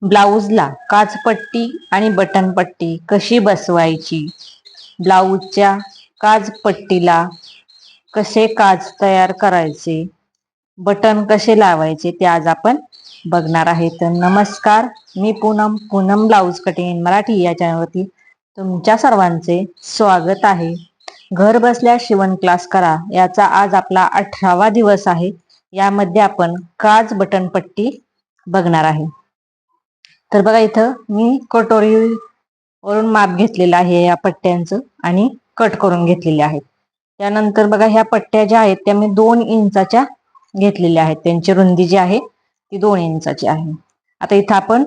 ब्लाऊजला काजपट्टी आणि बटनपट्टी कशी बसवायची, ब्लाऊजच्या काजपट्टीला कसे काज तयार करायचे, बटन कसे लावायचे ते आज आपण बघणार आहे. तर नमस्कार, मी Poonam blouse cutting in Marathi या चॅनलवरती तुमच्या सर्वांचे स्वागत आहे. घर बसल्या शिवण क्लास करा याचा आज आपला 18वा दिवस आहे. यामध्ये आपण काज बटनपट्टी बघणार आहे. तर बघा, इथं मी कटोरीवरून माप घेतलेलं आहे या पट्ट्यांचं आणि कट करून घेतलेले आहेत. त्यानंतर बघा, ह्या पट्ट्या ज्या आहेत त्या मी 2 इंचाच्या घेतलेल्या आहेत. त्यांची रुंदी जी आहे ती 2 इंचाची आहे. आता इथं आपण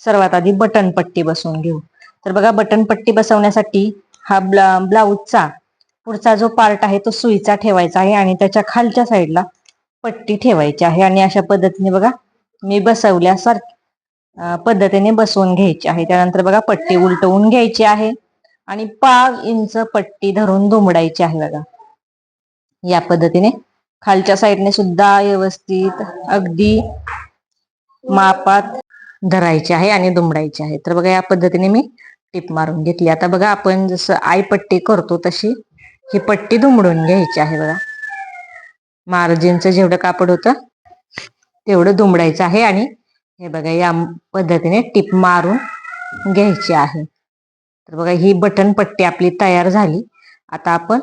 सर्वात आधी बटन पट्टी बसवून घेऊ. तर बघा, बटन पट्टी बसवण्यासाठी हा ब्लाऊजचा पुढचा जो पार्ट आहे तो सुईचा ठेवायचा आहे आणि त्याच्या खालच्या साईडला पट्टी ठेवायची आहे. आणि अशा पद्धतीने बघा मी बसवल्यासारखी पद्धतीने बसवून घ्यायची आहे. त्यानंतर बघा, पट्टी उलटवून घ्यायची आहे आणि 5 इंच पट्टी धरून दुमडायची आहे. बघा, या पद्धतीने खालच्या साईडने सुद्धा व्यवस्थित अगदी मापात धरायची आहे आणि दुमडायची आहे. तर बघा, या पद्धतीने मी टिप मारून घेतली. आता बघा, आपण जसं आई पट्टी करतो तशी ही पट्टी दुमडून घ्यायची आहे. बघा, मार्जिनचं जेवढं कापड होतं तेवढं दुमडायचं आहे आणि हे बघा या पद्धतीने टिप मारून घ्यायची आहे. तर बघा, ही बटन पट्टी आपली तयार झाली. आता आपण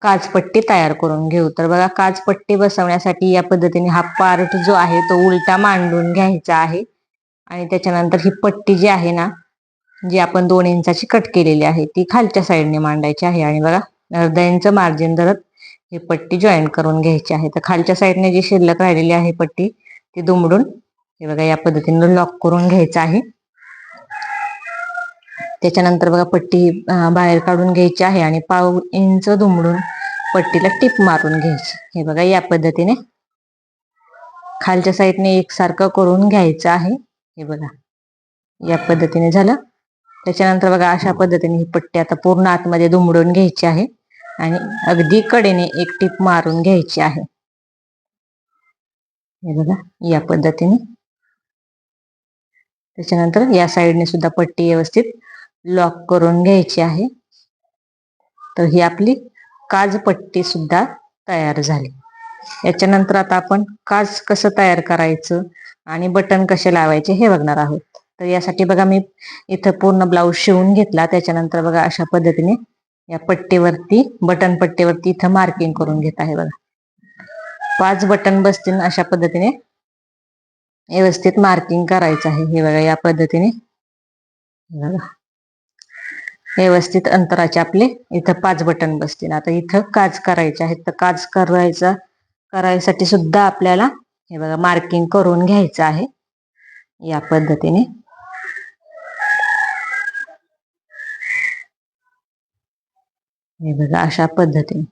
काजपट्टी तयार करून घेऊ. तर बघा, काजपट्टी बसवण्यासाठी या पद्धतीने हा पार्ट जो आहे तो उलटा मांडून घ्यायचा आहे आणि त्याच्यानंतर ही पट्टी जी आहे ना, जी आपण 2 इंचाची कट केलेली आहे ती खालच्या साईडने मांडायची आहे. आणि बघा, अर्धा इंच मार्जिन धरत ही पट्टी जॉईन करून घ्यायची आहे. तर खालच्या साईडने जी शिल्लक राहिलेली आहे पट्टी ती दुमडून हे बघा या पद्धतीने लॉक करून घ्यायचं आहे. त्याच्यानंतर बघा, पट्टी बाहेर काढून घ्यायची आहे आणि 1/2 इंच दुमडून पट्टीला टिप मारून घ्यायची. हे बघा, या पद्धतीने खालच्या साईडने एकसारखं करून घ्यायचं आहे. हे बघा, या पद्धतीने झालं. त्याच्यानंतर बघा, अशा पद्धतीने ही पट्टी आता पूर्ण आतमध्ये दुमडून घ्यायची आहे आणि अगदी कडेने एक टिप मारून घ्यायची आहे. हे बघा, या पद्धतीने. त्याच्यानंतर या साईडने सुद्धा पट्टी व्यवस्थित लॉक करून घ्यायची आहे. तर ही आपली काजपट्टी सुद्धा तयार झाली. याच्यानंतर आता आपण काज कसं तयार करायचं आणि बटन कसे लावायचे हे बघणार आहोत. तर यासाठी बघा, मी इथं पूर्ण ब्लाऊज शिवून घेतला. त्याच्यानंतर बघा, अशा पद्धतीने या पट्टीवरती बटन पट्टीवरती इथं मार्किंग करून घेत आहे. बघा, 5 बटन बसतील अशा पद्धतीने व्यवस्थित मार्किंग करायचं आहे. हे बघा, या पद्धतीने व्यवस्थित अंतराचे आपले इथं 5 बटन बसतील. आता इथं काज करायचे आहेत. तर काज करायसाठी सुद्धा आपल्याला हे बघा मार्किंग करून घ्यायचं आहे. या पद्धतीने हे बघा, अशा पद्धतीने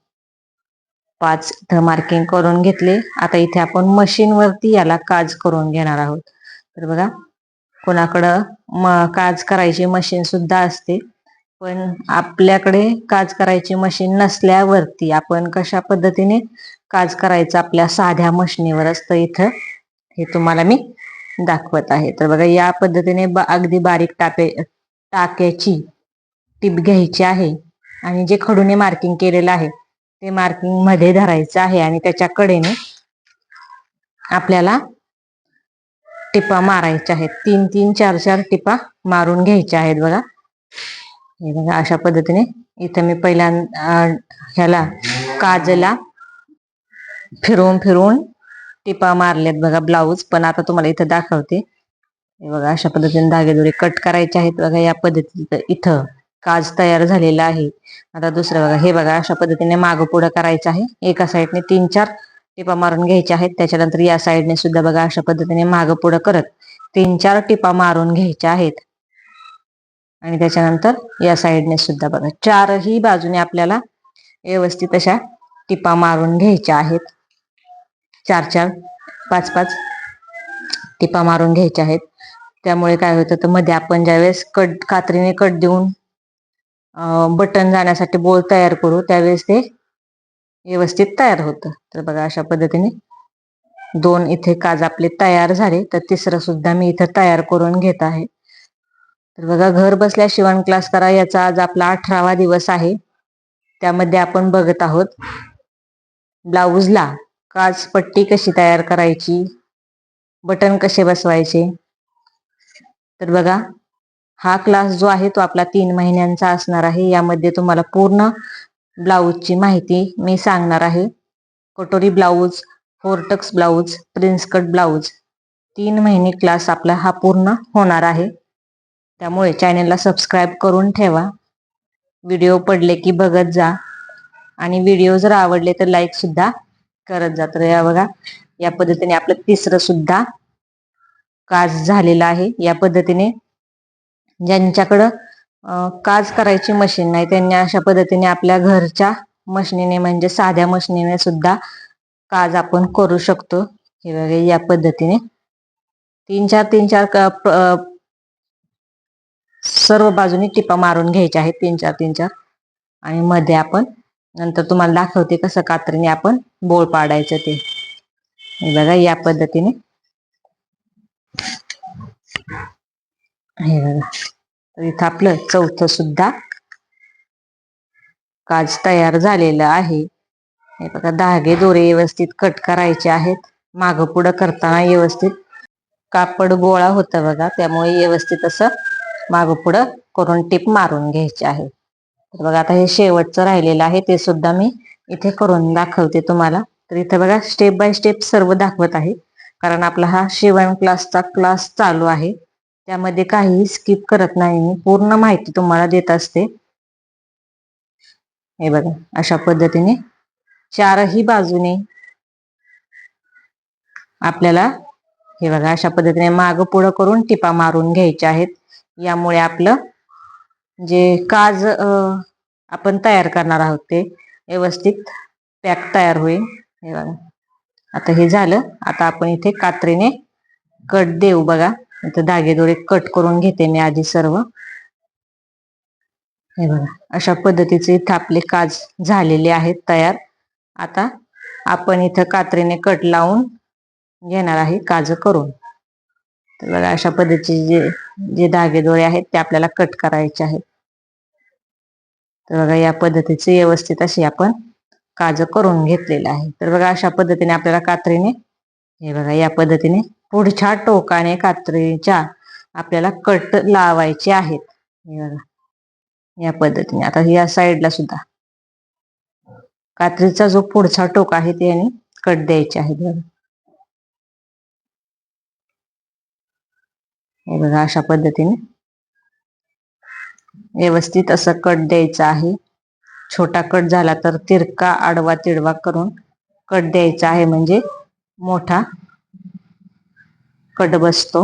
5 इथं मार्किंग करून घेतले. आता इथे आपण मशीन वरती याला काज करून घेणार आहोत. तर बघा, कोणाकडं काज करायची मशीन सुद्धा असते, पण आपल्याकडे काज करायची मशीन नसल्यावरती आपण कशा पद्धतीने काज करायचं आपल्या साध्या मशीनीवर असतं इथं हे तुम्हाला मी दाखवत आहे. तर बघा, या पद्धतीने अगदी बारीक टाक्याची टीप घ्यायची आहे आणि जे खडूने मार्किंग केलेलं आहे ते मार्किंग मध्ये धरायचं आहे आणि त्याच्या कडेने आपल्याला टिपा मारायच्या आहेत. 3-3, 4-4 टिपा मारून घ्यायच्या आहेत. बघा, हे बघा, अशा पद्धतीने इथं मी ह्याला काजला फिरवून फिरवून टिपा मारल्यात. बघा, ब्लाऊज पण आता तुम्हाला इथं दाखवते. हे बघा, अशा पद्धतीने धागेदोरे कट करायचे आहेत. बघा, या पद्धतीने इथं काज तयार झालेला आहे. आता दुसरं बघा, हे बघा, अशा पद्धतीने मागं पुढं करायचं आहे. एका साईडने 3-4 टिपा मारून घ्यायच्या आहेत. त्याच्यानंतर या साईडने सुद्धा बघा, अशा पद्धतीने मागं पुढं करत 3-4 टिपा मारून घ्यायच्या आहेत. आणि त्याच्यानंतर या साईडने सुद्धा बघा 4ही बाजूने आपल्याला व्यवस्थित अशा टिपा मारून घ्यायच्या आहेत. 4-4, 5-5 टिपा मारून घ्यायच्या आहेत. त्यामुळे काय होतं, तर मध्ये आपण ज्यावेळेस कात्रीने कट देऊन बटन जाण्यासाठी बोल तयार करू त्यावेळेस ते व्यवस्थित तयार होतं. तर बघा, अशा पद्धतीने 2 इथे काज आपले तयार झाले, तर तिसरं सुद्धा मी इथं तयार करून घेत आहे. तर बघा, घर बसल्या शिवण क्लास करा याचा आज आपला 18वा दिवस आहे. त्यामध्ये आपण बघत आहोत ब्लाऊजला काज पट्टी कशी तयार करायची, बटन कसे बसवायचे. तर बघा, हा क्लास जो आहे तो आपला 3 महिन्यांचा असणार आहे. यामध्ये तुम्हाला पूर्ण ब्लाऊजची माहिती मी सांगणार आहे. कटोरी blouse, फोरटक्स blouse, prince cut blouse 3 महिने क्लास आपला हा पूर्ण होणार आहे. त्यामुळे चॅनलला सबस्क्राईब करून ठेवा. व्हिडिओ पडले की बघत जा आणि व्हिडिओ जर आवडले तर लाईक सुद्धा करत जा. तर या बघा, या पद्धतीने आपलं तिसरं सुद्धा काज झालेला आहे. या पद्धतीने ज्यांच्याकडं काज करायची मशीन नाही त्यांनी अशा पद्धतीने आपल्या घरच्या मशीनीने म्हणजे साध्या मशीनीने सुद्धा काज आपण करू शकतो. हे बघा, या पद्धतीने 3-4 सर्व बाजूनी टिपा मारून घ्यायच्या आहेत, 3-4 आणि मध्ये आपण नंतर तुम्हाला दाखवते कसं कात्रीने आपण बोळ पाडायचं ते. हे बघा, या पद्धतीने हे बघा, तर इथं आपलं चौथं सुद्धा काज तयार झालेलं आहे. हे बघा, धागे दोरे व्यवस्थित कट करायचे आहेत. मागं पुढं करताना व्यवस्थित कापड गोळा होतं बघा, त्यामुळे व्यवस्थित असं मागं पुढं करून टिप मारून घ्यायची आहे. तर बघा, आता हे शेवटचं राहिलेलं आहे ते सुद्धा मी इथे करून दाखवते तुम्हाला. तर इथे बघा, स्टेप बाय स्टेप सर्व दाखवत आहे, कारण आपला हा शिवण क्लासचा क्लास चालू आहे. त्यामध्ये काहीही स्किप करत नाही मी, पूर्ण माहिती तुम्हाला देत असते. हे बघा, अशा पद्धतीने चारही बाजूने आपल्याला हे बघा अशा पद्धतीने मागं पुढं करून टिपा मारून घ्यायच्या आहेत. यामुळे आपलं जे काज आपण तयार करणार आहोत ते व्यवस्थित पॅक तयार होईल. हे बघा, आता हे झालं. आता आपण इथे कात्रीने कट देऊ. बघा, इथे धागेदोरे कट करून घेते मी आधी सर्व. हे बघा, अशा पद्धतीचे इथे आपले काज झालेले आहेत तयार. आता आपण इथं कात्रीने कट लावून घेणार आहे काज करून. तर बघा, अशा पद्धतीचे जे जे धागेदोरे आहेत ते आपल्याला कट करायचे आहेत. तर बघा, या पद्धतीचे व्यवस्थित अशी आपण काज करून घेतलेलं आहे. तर बघा, अशा पद्धतीने आपल्याला कात्रीने हे बघा, या पद्धतीने पुढच्या टोकाने कात्रीच्या आपल्याला कट लावायचे आहेत. हे बघा, या पद्धतीने. आता या साईडला सुद्धा कात्रीचा जो पुढचा टोक आहे त्याने कट द्यायचे आहेत. बघा, हे बघा, अशा पद्धतीने व्यवस्थित असं कट द्यायचं आहे. छोटा कट झाला तर तिरका आडवा तिडवा करून कट द्यायचा आहे, म्हणजे मोठा कट बसतो.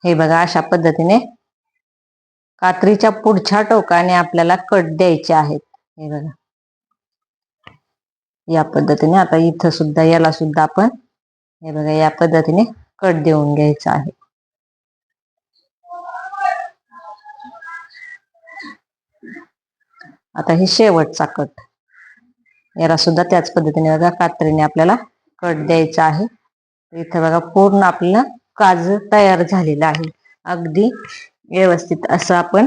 हे बघा, अशा पद्धतीने कात्रीच्या पुढच्या टोकाने आपल्याला कट द्यायचे आहेत. हे बघा, या पद्धतीने. आता इथं सुद्धा याला सुद्धा आपण हे बघा, या पद्धतीने कट देऊन घ्यायचा आहे. आता हे शेवटचा कट, याला सुद्धा त्याच पद्धतीने बघा कात्रीने आपल्याला कट द्यायचा आहे. इथं बघा, पूर्ण आपलं काज तयार झालेलं आहे. अगदी व्यवस्थित असं आपण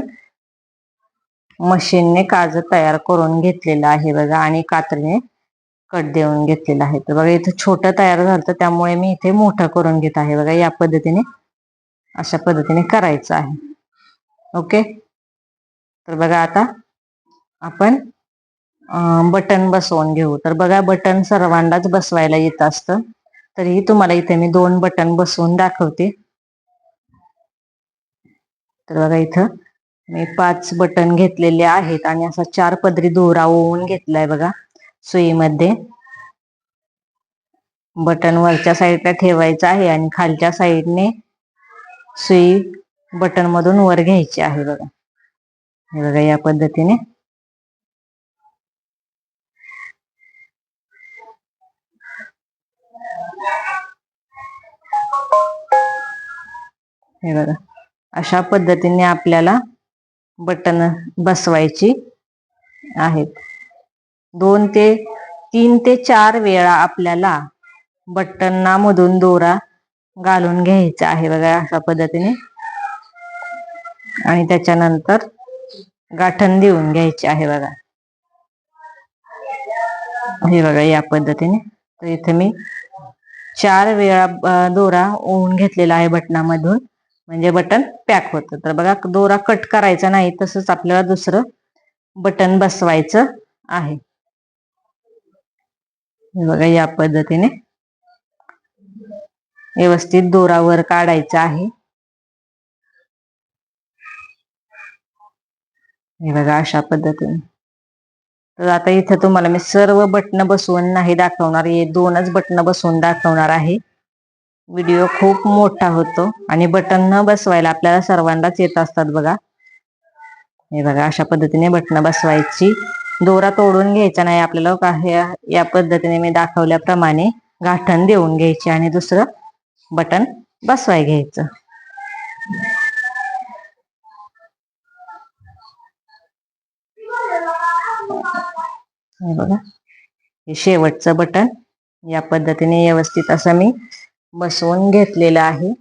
मशीनने काज तयार करून घेतलेलं आहे बघा, आणि कात्रीने कट देऊन घेतलेला आहे. तर बघा, इथं छोटं तयार झालं तर त्यामुळे मी इथे मोठं करून घेत आहे. बघा, या पद्धतीने अशा पद्धतीने करायचं आहे. ओके. तर बघा, आता आपण बटन बसवून घेऊ. तर बघा, बटन सर्वांनाच बसवायला येत असतं, तरीही तुम्हाला इथे मी 2 बटन बसवून दाखवते. तर बघा, इथं मी 5 बटन घेतलेले आहेत आणि असा 4 पदरी दोरा ओवून घेतलाय बघा सुईमध्ये. बटन वरच्या साईडला ठेवायचं आहे आणि खालच्या साईडने सुई बटन मधून वर घ्यायची आहे. बघा, हे बघा, या पद्धतीने हे बघा, अशा पद्धतीने आपल्याला बटन बसवायची आहेत. 3 ते 4 वेळा आपल्याला बटनामधून दोरा घालून घ्यायचा आहे बघा अशा पद्धतीने, आणि त्याच्यानंतर गाठण देऊन घ्यायची आहे बघा. हे बघा या पद्धतीने. तर इथे मी 4 वेळा दोरा ओवून घेतलेला आहे बटनामधून, म्हणजे बटन पॅक होतं. तर बघा दोरा कट करायचा नाही, तसंच आपल्याला दुसरं बटन बसवायचं आहे. हे बघा या पद्धतीने व्यवस्थित दोरा वर काढायचा आहे. हे बघा अशा पद्धतीने. तर आता इथं तुम्हाला मी सर्व बटन बसवून नाही दाखवणार, हे 2च बटन बसवून दाखवणार आहे. व्हिडिओ खूप मोठा होतो आणि बटन न बसवायला आपल्याला सर्वांनाच येत असतात बघा. हे बघा अशा पद्धतीने बटन बसवायची, दोरा तोडून घ्यायचा नाही आपल्याला. या पद्धतीने मी दाखवल्याप्रमाणे गाठण देऊन घ्यायची आणि दुसरं बटन बसवाय घ्यायचं. हे बघा हे शेवटचं बटन या पद्धतीने व्यवस्थित असं मी बसवून घेतलेलं आहे.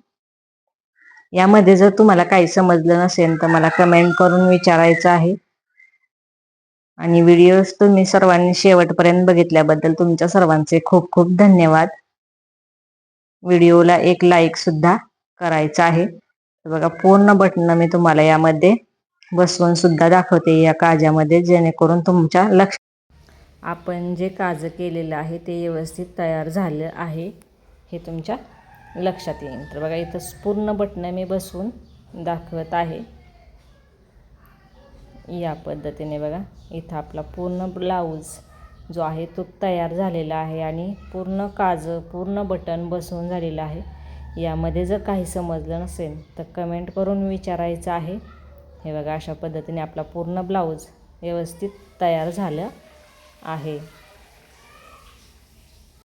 यामध्ये जर तुम्हाला काही समजलं नसेल तर मला कमेंट करून विचारायचं आहे. आणि व्हिडिओ तुम्ही सर्वांनी शेवटपर्यंत बघितल्याबद्दल तुमच्या सर्वांचे खूप खूप धन्यवाद. व्हिडिओला एक लाईक सुद्धा करायचा आहे. बघा पूर्ण बटन मी तुम्हाला यामध्ये बसवून सुद्धा दाखवते या काजामध्ये, जेणेकरून तुमच्या लक्ष आपण जे काज केलेलं आहे ते व्यवस्थित तयार झालं आहे हे तुमच्या लक्षात येईल. तर बघा इथं पूर्ण बटन मी बसवून दाखवत आहे या पद्धतीने. बघा इथं आपला पूर्ण ब्लाऊज जो आहे तो तयार झालेला आहे आणि पूर्ण काज पूर्ण बटन बसवून झालेलं आहे. यामध्ये जर काही समजलं नसेल तर कमेंट करून विचारायचं आहे. हे बघा अशा पद्धतीने आपला पूर्ण ब्लाऊज व्यवस्थित तयार झालं आहे.